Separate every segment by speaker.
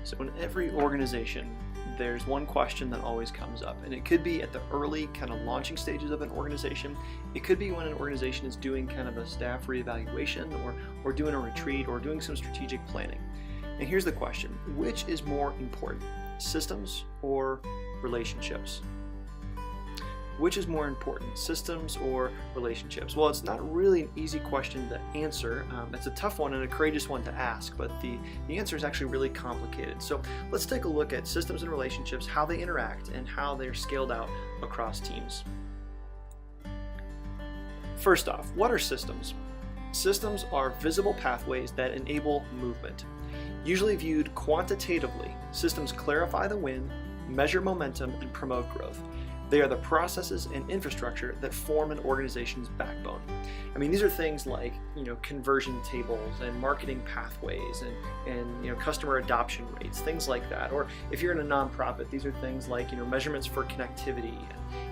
Speaker 1: So in every organization, there's one question that always comes up, and it could be at the early kind of launching stages of an organization. It could be when an organization is doing kind of a staff reevaluation or doing a retreat or doing some strategic planning. And here's the question: which is more important, systems or relationships? Which is more important, systems or relationships? Well, it's not really an easy question to answer. It's a tough one and a courageous one to ask, but the answer is actually really complicated. So let's take a look at systems and relationships, how they interact, and how they're scaled out across teams. First off, what are systems? Systems are visible pathways that enable movement. Usually viewed quantitatively, systems clarify the win, measure momentum, and promote growth. They are the processes and infrastructure that form an organization's backbone. I mean, these are things like, conversion tables and marketing pathways and customer adoption rates, things like that. Or if you're in a nonprofit, these are things like, measurements for connectivity.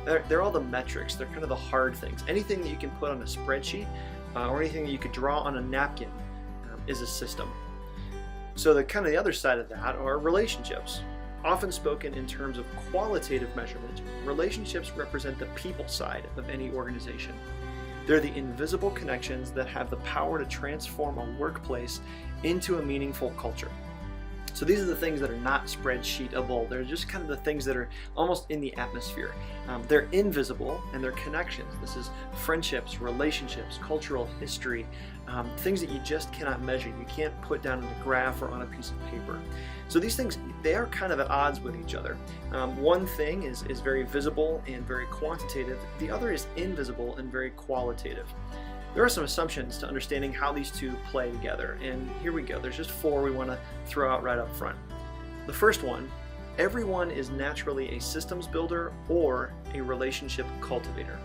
Speaker 1: They're all the metrics. They're kind of the hard things. Anything that you can put on a spreadsheet or anything that you could draw on a napkin is a system. So the other side of that are relationships. Often spoken in terms of qualitative measurement, relationships represent the people side of any organization. They're the invisible connections that have the power to transform a workplace into a meaningful culture. So these are the things that are not spreadsheetable. They're just kind of the things that are almost in the atmosphere. They're invisible and they're connections. This is friendships, relationships, cultural history, things that you just cannot measure. You can't put down in a graph or on a piece of paper. So these things, they are kind of at odds with each other. One thing is very visible and very quantitative. The other is invisible and very qualitative. There are some assumptions to understanding how these two play together, and here we go. There's just 4 we want to throw out right up front. The first one, everyone is naturally a systems builder or a relationship cultivator.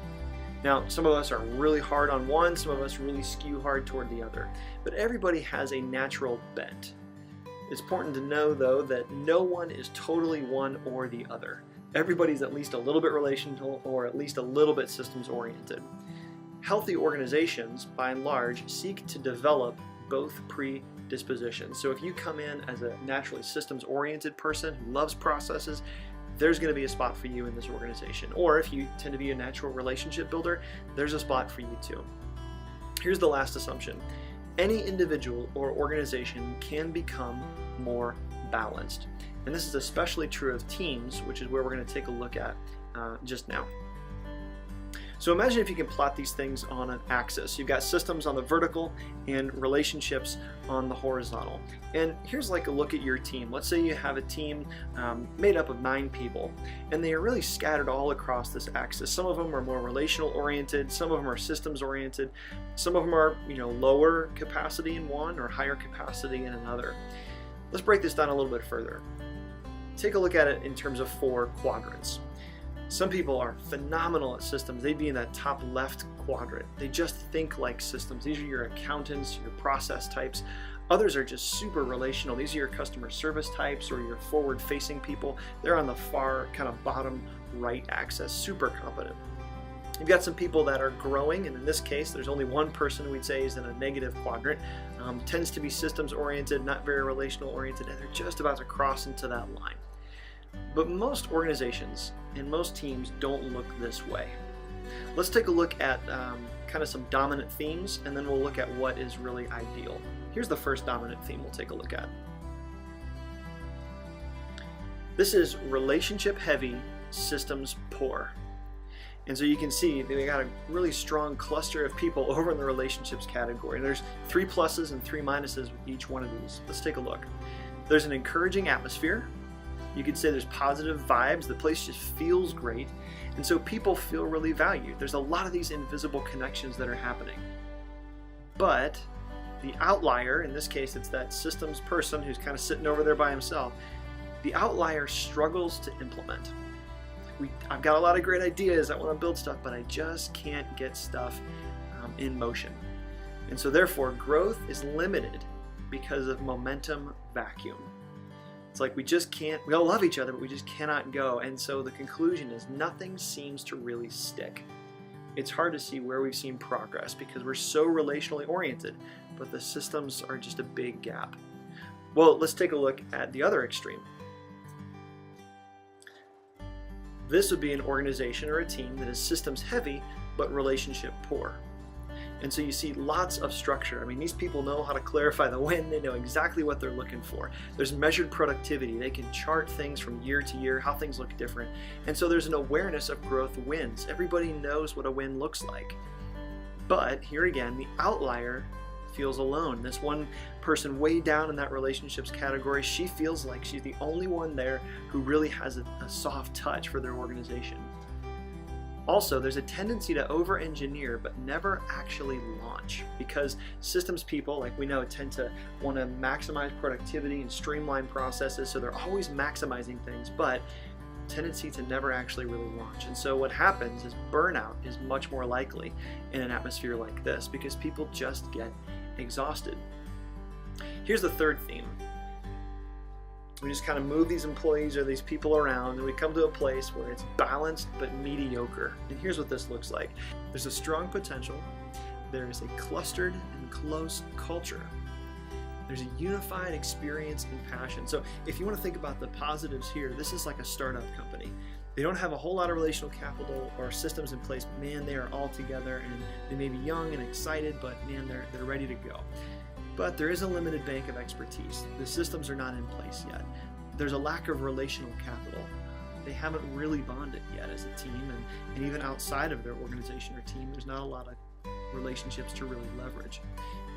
Speaker 1: Now, some of us are really hard on one, some of us really skew hard toward the other, but everybody has a natural bent. It's important to know, though, that no one is totally one or the other. Everybody's at least a little bit relational or at least a little bit systems oriented. Healthy organizations, by and large, seek to develop both predispositions. So if you come in as a naturally systems-oriented person who loves processes, there's going to be a spot for you in this organization. Or if you tend to be a natural relationship builder, there's a spot for you too. Here's the last assumption. Any individual or organization can become more balanced. And this is especially true of teams, which is where we're going to take a look at just now. So imagine if you can plot these things on an axis. You've got systems on the vertical and relationships on the horizontal. And here's like a look at your team. Let's say you have a team made up of 9 people, and they are really scattered all across this axis. Some of them are more relational oriented, some of them are systems oriented, some of them are lower capacity in one or higher capacity in another. Let's break this down a little bit further. Take a look at it in terms of 4 quadrants. Some people are phenomenal at systems. They'd be in that top left quadrant. They just think like systems. These are your accountants, your process types. Others are just super relational. These are your customer service types or your forward-facing people. They're on the far kind of bottom right axis, super competent. You've got some people that are growing, and in this case, there's only one person we'd say is in a negative quadrant. Tends to be systems-oriented, not very relational-oriented, and they're just about to cross into that line. But most organizations and most teams don't look this way. Let's take a look at kind of some dominant themes, and then we'll look at what is really ideal. Here's the first dominant theme we'll take a look at. This is relationship heavy, systems poor. And so you can see they got a really strong cluster of people over in the relationships category. And there's 3 pluses and 3 minuses with each one of these. Let's take a look. There's an encouraging atmosphere. You could say there's positive vibes. The place just feels great. And so people feel really valued. There's a lot of these invisible connections that are happening. But the outlier, in this case it's that systems person who's kind of sitting over there by himself, the outlier struggles to implement. I've got a lot of great ideas, I want to build stuff, but I just can't get stuff in motion. And so therefore growth is limited because of momentum vacuum. It's like we just can't, we all love each other, but we just cannot go. And so the conclusion is nothing seems to really stick. It's hard to see where we've seen progress because we're so relationally oriented, but the systems are just a big gap. Well, let's take a look at the other extreme. This would be an organization or a team that is systems heavy but relationship poor. And so you see lots of structure. I mean, these people know how to clarify the win. They know exactly what they're looking for. There's measured productivity. They can chart things from year to year, how things look different. And so there's an awareness of growth wins. Everybody knows what a win looks like. But here again, the outlier feels alone. This one person way down in that relationships category, she feels like she's the only one there who really has a soft touch for their organization. Also, there's a tendency to over-engineer but never actually launch, because systems people, like we know, tend to want to maximize productivity and streamline processes, so they're always maximizing things, but tendency to never actually really launch. And so what happens is burnout is much more likely in an atmosphere like this, because people just get exhausted. Here's the third theme. We just kind of move these employees or these people around, and we come to a place where it's balanced but mediocre. And here's what this looks like. There's a strong potential. There is a clustered and close culture. There's a unified experience and passion. So if you want to think about the positives here, this is like a startup company. They don't have a whole lot of relational capital or systems in place, but man, they are all together, and they may be young and excited, but man, they're ready to go. But there is a limited bank of expertise. The systems are not in place yet. There's a lack of relational capital. They haven't really bonded yet as a team, and even outside of their organization or team, there's not a lot of relationships to really leverage.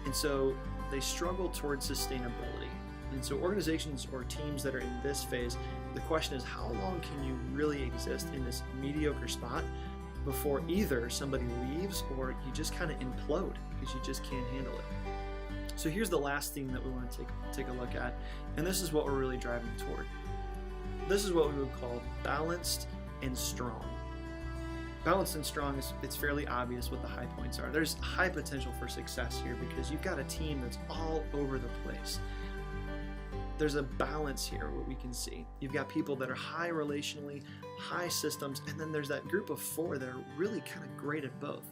Speaker 1: And so they struggle towards sustainability. And so organizations or teams that are in this phase, the question is, how long can you really exist in this mediocre spot before either somebody leaves or you just kind of implode because you just can't handle it? So here's the last theme that we want to take a look at, and this is what we're really driving toward. This is what we would call balanced and strong. Balanced and strong, it's fairly obvious what the high points are. There's high potential for success here because you've got a team that's all over the place. There's a balance here, what we can see. You've got people that are high relationally, high systems, and then there's that group of four that are really kind of great at both.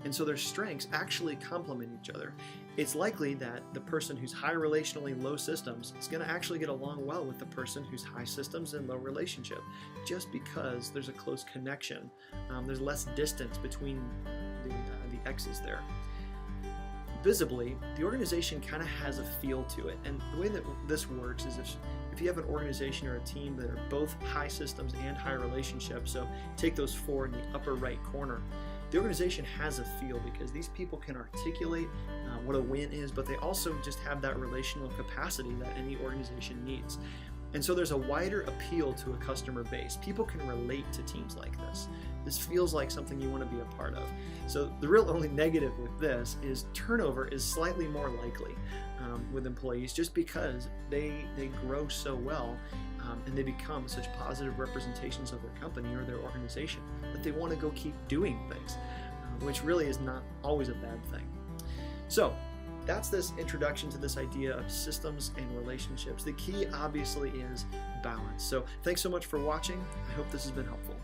Speaker 1: And so their strengths actually complement each other. It's likely that the person who's high relationally, low systems is going to actually get along well with the person who's high systems and low relationship, just because there's a close connection. There's less distance between the X's there. Visibly, the organization kind of has a feel to it. And the way that this works is if you have an organization or a team that are both high systems and high relationships, so take those four in the upper right corner, the organization has a feel because these people can articulate what a win is, but they also just have that relational capacity that any organization needs. And so there's a wider appeal to a customer base. People can relate to teams like this. This feels like something you want to be a part of. So the real only negative with this is turnover is slightly more likely with employees, just because they grow so well and they become such positive representations of their company or their organization that they want to go keep doing things, which really is not always a bad thing. So that's this introduction to this idea of systems and relationships. The key obviously is balance. So thanks so much for watching. I hope this has been helpful.